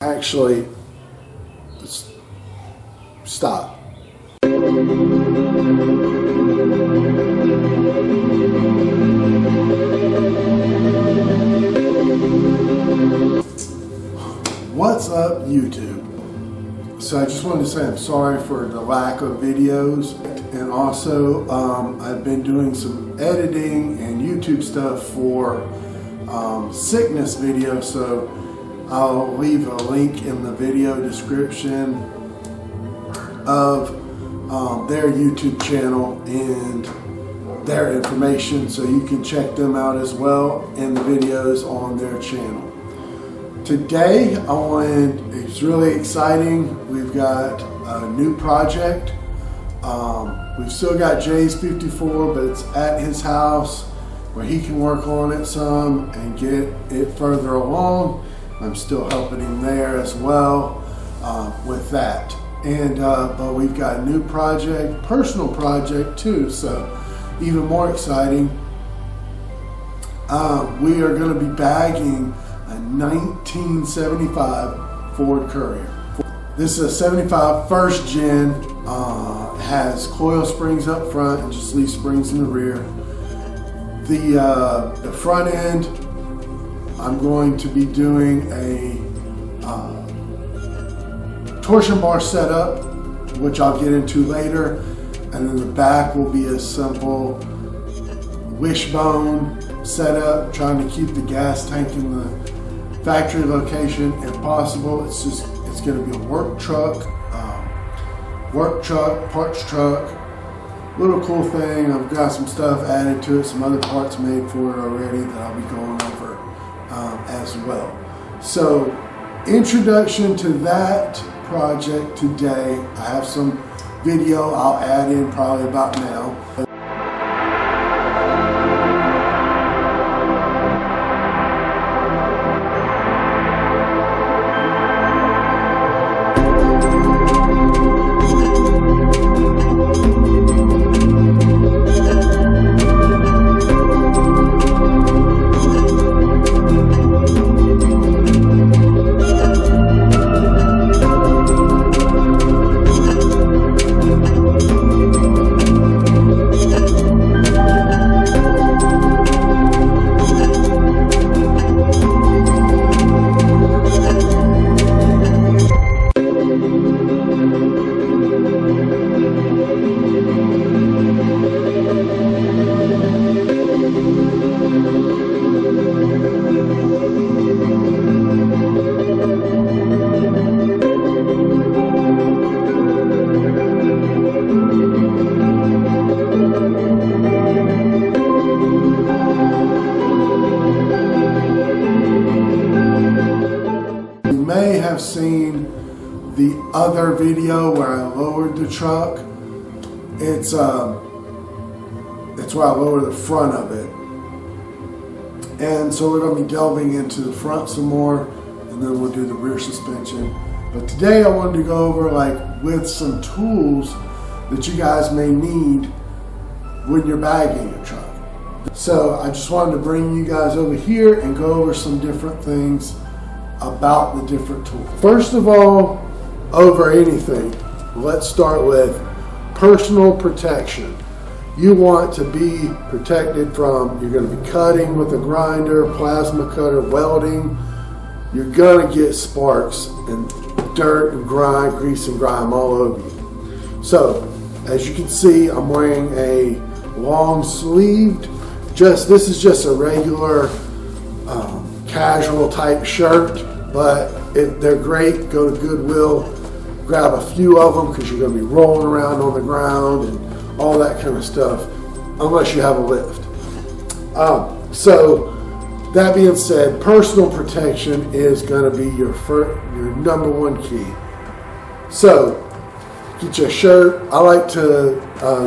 Actually, stop. What's up, YouTube? So I just wanted to say I'm sorry for the lack of videos, and also I've been doing some editing and YouTube stuff for sickness videos, so I'll leave a link in the video description of their YouTube channel and their information, so you can check them out as well in the videos on their channel. Today, it's really exciting. We've got a new project. We've still got Jay's 54, but it's at his house where he can work on it some and get it further along. I'm still helping him there as well with that. And but we've got a new project, personal project too, so even more exciting. We are going to be bagging a 1975 Ford Courier. This is a 75 first gen, has coil springs up front and just leaf springs in the rear. The front end, I'm going to be doing a torsion bar setup, which I'll get into later, and then the back will be a simple wishbone setup, trying to keep the gas tank in the factory location if possible. It's going to be a work truck, parts truck. Little cool thing. I've got some stuff added to it, some other parts made for it already that I'll be going over as well. So, introduction to that project today. I have some video I'll add in probably about now. May have seen the other video where I lowered the truck. It's where I lowered the front of it, and so we're going to be delving into the front some more, and then we'll do the rear suspension. But today I wanted to go over with some tools that you guys may need when you're bagging a truck. So I just wanted to bring you guys over here and go over some different things about the different tools. First of all, over anything, let's start with personal protection. You want to be protected from, you're going to be cutting with a grinder, plasma cutter, welding. You're going to get sparks and dirt and grime, grease and grime all over you. So, as you can see, I'm wearing a long sleeved, this is just a regular casual type shirt, but they're great. Go to Goodwill, grab a few of them because you're going to be rolling around on the ground and all that kind of stuff, unless you have a lift. So that being said, personal protection is going to be your number one key. So get your shirt. I like to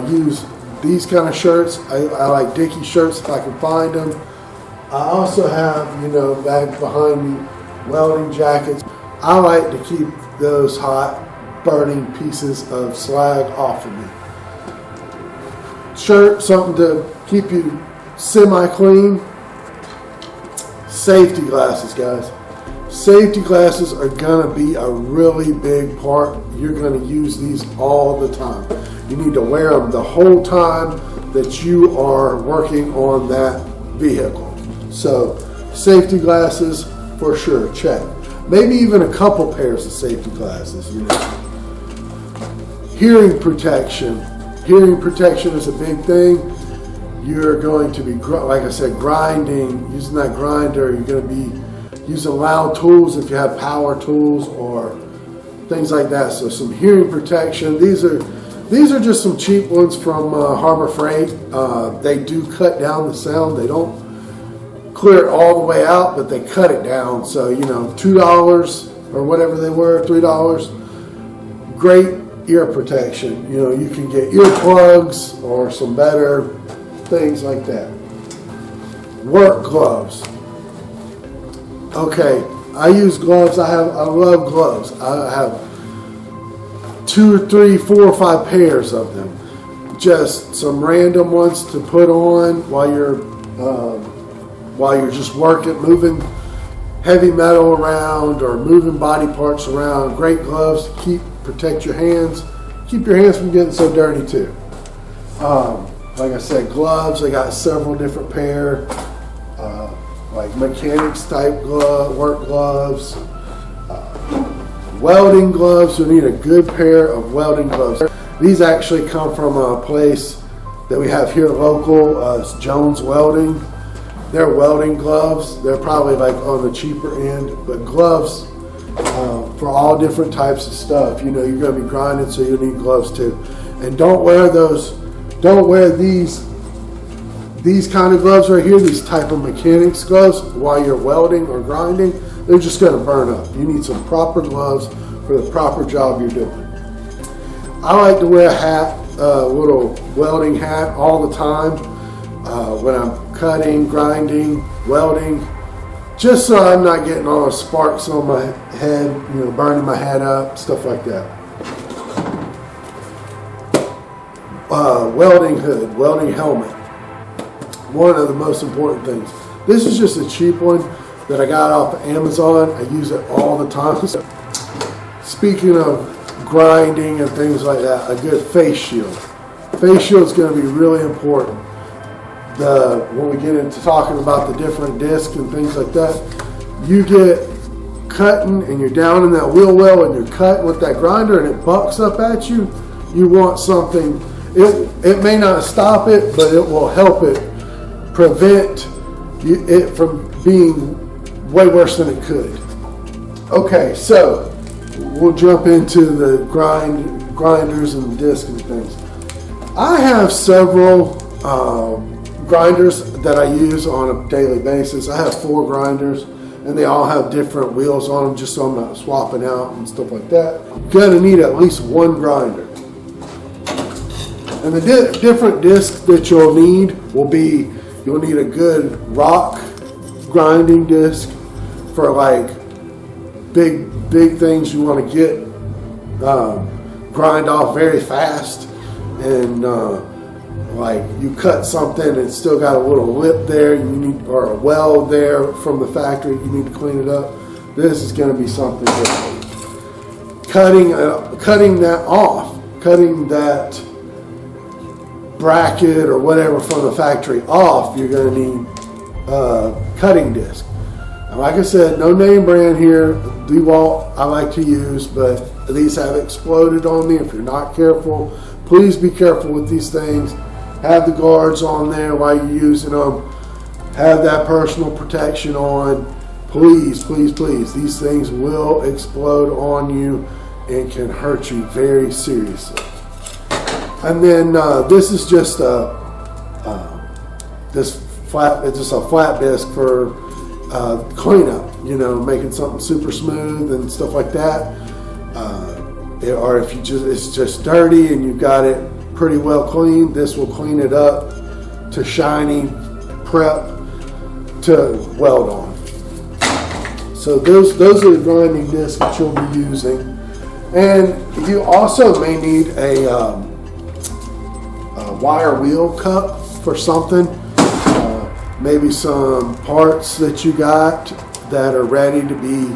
use these kind of shirts. I like Dickie shirts if I can find them. I also have, back behind me, welding jackets. I like to keep those hot, burning pieces of slag off of me. Shirt, something to keep you semi-clean. Safety glasses, guys. Safety glasses are going to be a really big part. You're going to use these all the time. You need to wear them the whole time that you are working on that vehicle. So safety glasses for sure, check. Maybe even a couple pairs of safety glasses. You know. Hearing protection. Hearing protection is a big thing. You're going to be, like I said, grinding, using that grinder. You're going to be using loud tools if you have power tools or things like that. So some hearing protection. These are just some cheap ones from Harbor Freight. They do cut down the sound. They don't clear it all the way out, but they cut it down. So, you know, $2 or whatever they were, $3. Great ear protection. You know, you can get earplugs or some better things like that. Work gloves. Okay, I use gloves. I love gloves. I have 2 or 3, 4 or 5 pairs of them. Just some random ones to put on while you're just working, moving heavy metal around or moving body parts around. Great gloves. Protect your hands. Keep your hands from getting so dirty too. Like I said, gloves. I got several different pair. Like mechanics type work gloves. Welding gloves. You need a good pair of welding gloves. These actually come from a place that we have here local. It's Jones Welding. They're welding gloves. They're probably like on the cheaper end, but gloves for all different types of stuff. You know, you're going to be grinding, so you need gloves too. And don't wear those. Don't wear these kind of gloves right here. These type of mechanics gloves while you're welding or grinding. They're just going to burn up. You need some proper gloves for the proper job you're doing. I like to wear a hat, a little welding hat all the time when I'm cutting, grinding, welding, just so I'm not getting all the sparks on my head, you know, burning my head up, stuff like that. Welding hood, welding helmet. One of the most important things. This is just a cheap one that I got off of Amazon. I use it all the time. Speaking of grinding and things like that, a good face shield. Face shield is going to be really important. When we get into talking about the different discs and things like that, you get cutting and you're down in that wheel well and you're cutting with that grinder and it bucks up at you. You want something. It may not stop it, but it will help it prevent it from being way worse than it could. Okay, so we'll jump into the grinders and discs and things. I have several grinders that I use on a daily basis. I have 4 grinders and they all have different wheels on them just so I'm not swapping out and stuff like that. You're going to need at least 1 grinder. And the different discs that you'll need will be, you'll need a good rock grinding disc for like big things you want to get grind off very fast, and like you cut something and it's still got a little lip there, you need, or a weld there from the factory, you need to clean it up. This is going to be something different. Cutting that off, cutting that bracket or whatever from the factory off, you're going to need cutting disc. Now, like I said, no name brand here. DeWalt I like to use, but these have exploded on me. If you're not careful, please be careful with these things. Have the guards on there while you're using them. Have that personal protection on. Please, please, please. These things will explode on you and can hurt you very seriously. And then this is just it's just a flat disc for cleanup. You know, making something super smooth and stuff like that. Or if it's just dirty and you've got it pretty well cleaned, this will clean it up to shiny, prep to weld on. So those are the grinding discs that you'll be using. And you also may need a wire wheel cup for something. Maybe some parts that you got that are ready to be,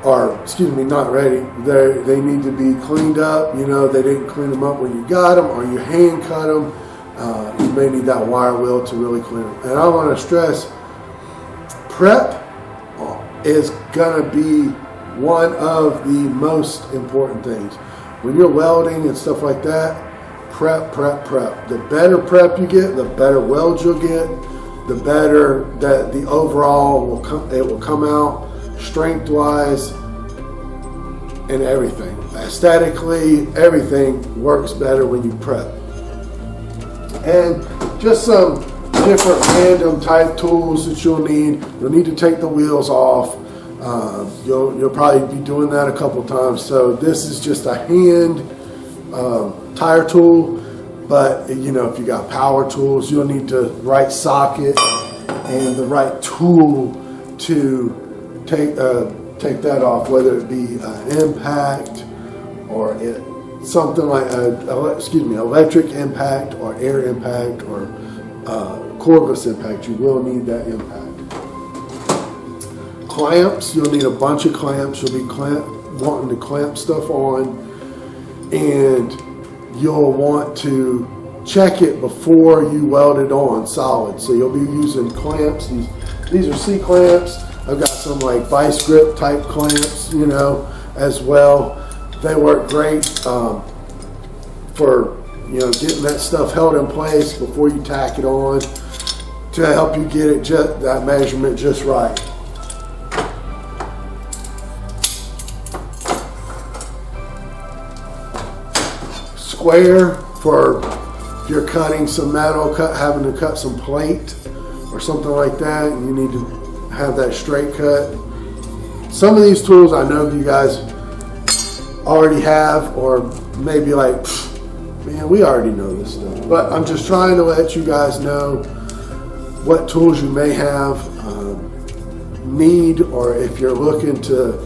or excuse me, not ready. They need to be cleaned up. You know, they didn't clean them up when you got them, or you hand cut them. You may need that wire wheel to really clean them. And I want to stress, prep is going to be one of the most important things. When you're welding and stuff like that, prep. The better prep you get, the better weld you'll get, the better that the overall will come out, strength-wise and everything. Aesthetically, everything works better when you prep. And just some different random type tools that you'll need. You'll need to take the wheels off. You'll probably be doing that a couple times. So this is just a hand tire tool, but you know, if you got power tools, you'll need the right socket and the right tool to take that off, whether it be an impact or something like electric impact or air impact or cordless impact. You will need that impact. Clamps, you'll need a bunch of clamps. You'll be wanting to clamp stuff on, and you'll want to check it before you weld it on solid. So you'll be using clamps. These are C-clamps. I've got some like vice grip type clamps, you know, as well. They work great for, you know, getting that stuff held in place before you tack it on to help you get it that measurement just right. Square for if you're cutting some metal, having to cut some plate or something like that, and you need to have that straight cut. Some of these tools I know you guys already have, or maybe like, man, we already know this stuff. But I'm just trying to let you guys know what tools you may have need, or if you're looking to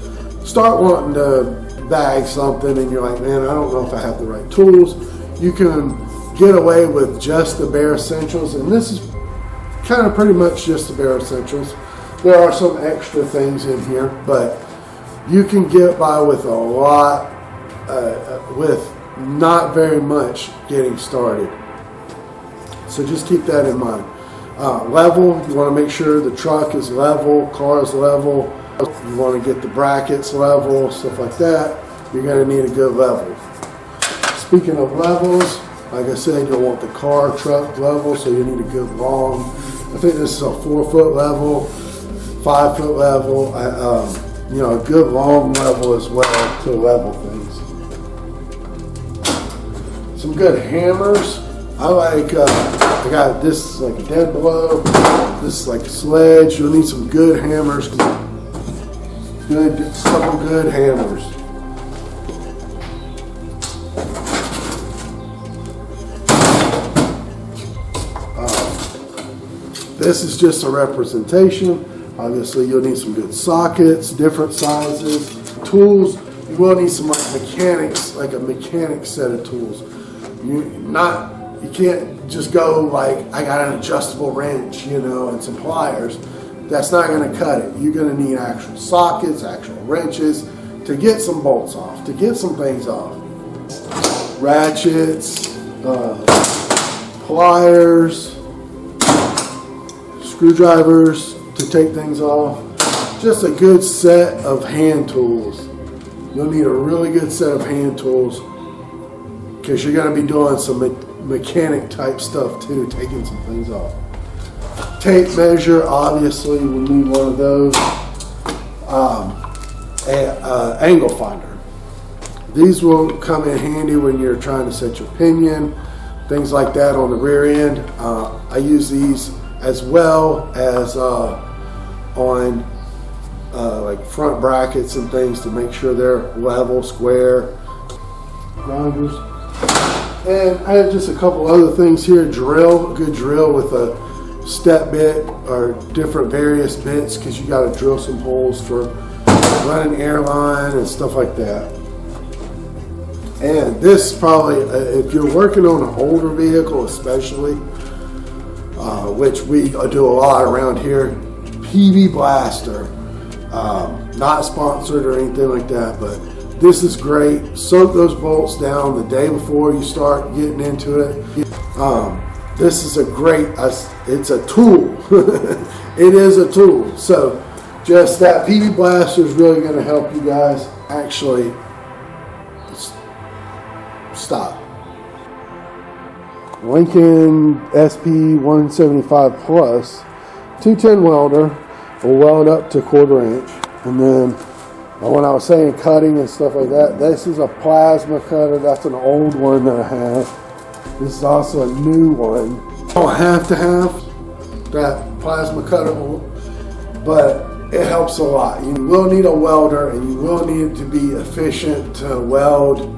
start wanting to bag something and you're like, man, I don't know if I have the right tools. You can get away with just the bare essentials, and this is kind of pretty much just the bare essentials. There are some extra things in here, but you can get by with a lot, with not very much getting started. So just keep that in mind. Level, you want to make sure the truck is level, car is level. You want to get the brackets level, stuff like that. You're going to need a good level. Speaking of levels, like I said, you'll want the car, truck level, so you need a good long, I think this is a 4-foot level, 5-foot level, you know, a good long level as well to level things. Some good hammers. I like, I got this like a dead blow, this is like a sledge. You'll need some good hammers. Some good hammers. This is just a representation. Obviously, you'll need some good sockets, different sizes, tools. You will need some like mechanics, like a mechanic set of tools. You can't just go like, I got an adjustable wrench, you know, and some pliers. That's not going to cut it. You're going to need actual sockets, actual wrenches to get some bolts off, to get some things off. Ratchets, pliers, screwdrivers to take things off. Just a good set of hand tools. You'll need a really good set of hand tools because you're going to be doing some mechanic type stuff too, taking some things off. Tape measure, obviously we'll need one of those. Angle finder. These will come in handy when you're trying to set your pinion, things like that on the rear end. I use these as well as on like front brackets and things to make sure they're level, square. Grinders. And I have just a couple other things here. Drill, a good drill with a step bit or different various bits because you got to drill some holes for running airline and stuff like that. And this probably, if you're working on an older vehicle especially, which we do a lot around here, PV blaster. Not sponsored or anything like that, but this is great. Soak those bolts down the day before you start getting into it. This is a great, it's a tool. It is a tool. So just that PV blaster is really going to help you guys actually stop. Lincoln SP 175 Plus 210 welder will weld up to 1/4 inch. And then when I was saying cutting and stuff like that, this is a plasma cutter. That's an old one that I have. This is also a new one. You don't have to have that plasma cutter, but it helps a lot. You will need a welder, and you will need it to be efficient to weld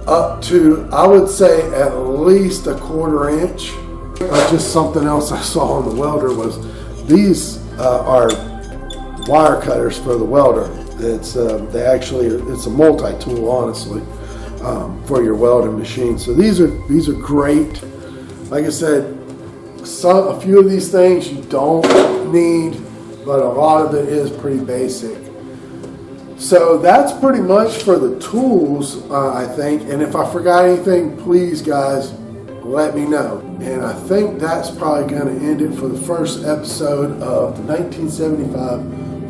up to, I would say, at least a 1/4 inch. Just something else I saw on the welder was these are wire cutters for the welder. It's it's a multi-tool, honestly, for your welding machine. So these are great. Like I said, a few of these things you don't need, but a lot of it is pretty basic. So that's pretty much for the tools, I think. And if I forgot anything, please, guys, let me know. And I think that's probably going to end it for the first episode of the 1975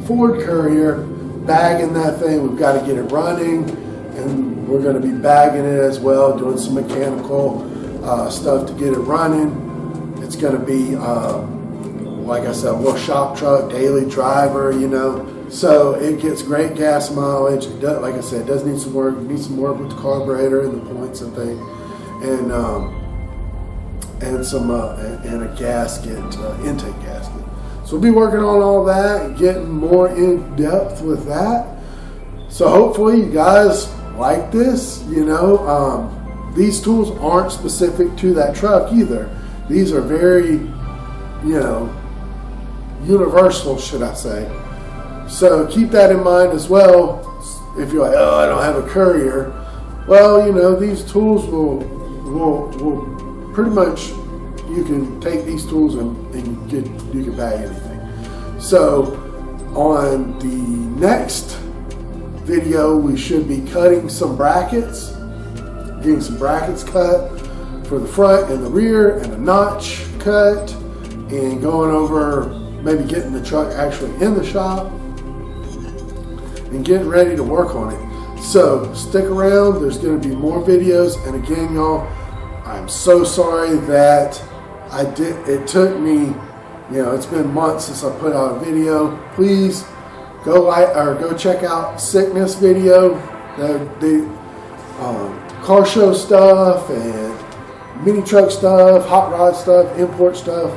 Ford Courier. Bagging that thing, we've got to get it running, and we're going to be bagging it as well, doing some mechanical stuff to get it running. It's going to be, like I said, a little shop truck, daily driver, you know. So it gets great gas mileage. It does, like I said, it does need some work. It needs some work with the carburetor and the points and thing, and a gasket, intake gasket. So we'll be working on all that and getting more in depth with that. So hopefully you guys like this. You know, these tools aren't specific to that truck either. These are very, you know, universal, should I say. So keep that in mind as well. If you're like, oh, I don't have a Courier. Well, you know, these tools will pretty much, you can take these tools and you can bag anything. So on the next video, we should be cutting some brackets, getting some brackets cut for the front and the rear, and a notch cut, and going over maybe getting the truck actually in the shop and getting ready to work on it. So stick around, there's going to be more videos. And again, y'all, I'm so sorry that it took me, you know, it's been months since I put out a video. Please go check out Sickness video, the car show stuff and mini truck stuff, hot rod stuff, import stuff.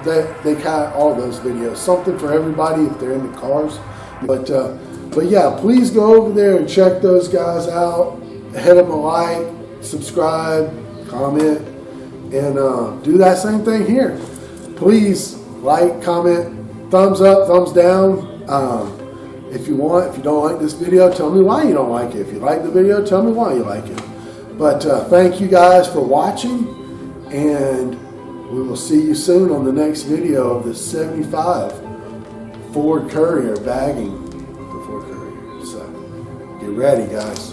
They got all those videos. Something for everybody if they're into cars. But yeah, please go over there and check those guys out. Hit them a like, subscribe, comment, and do that same thing here. Please like, comment, thumbs up, thumbs down. If you want, if you don't like this video, tell me why you don't like it. If you like the video, tell me why you like it. But thank you guys for watching, and we will see you soon on the next video of the 75 Ford Courier bagging the Ford Courier. So get ready, guys.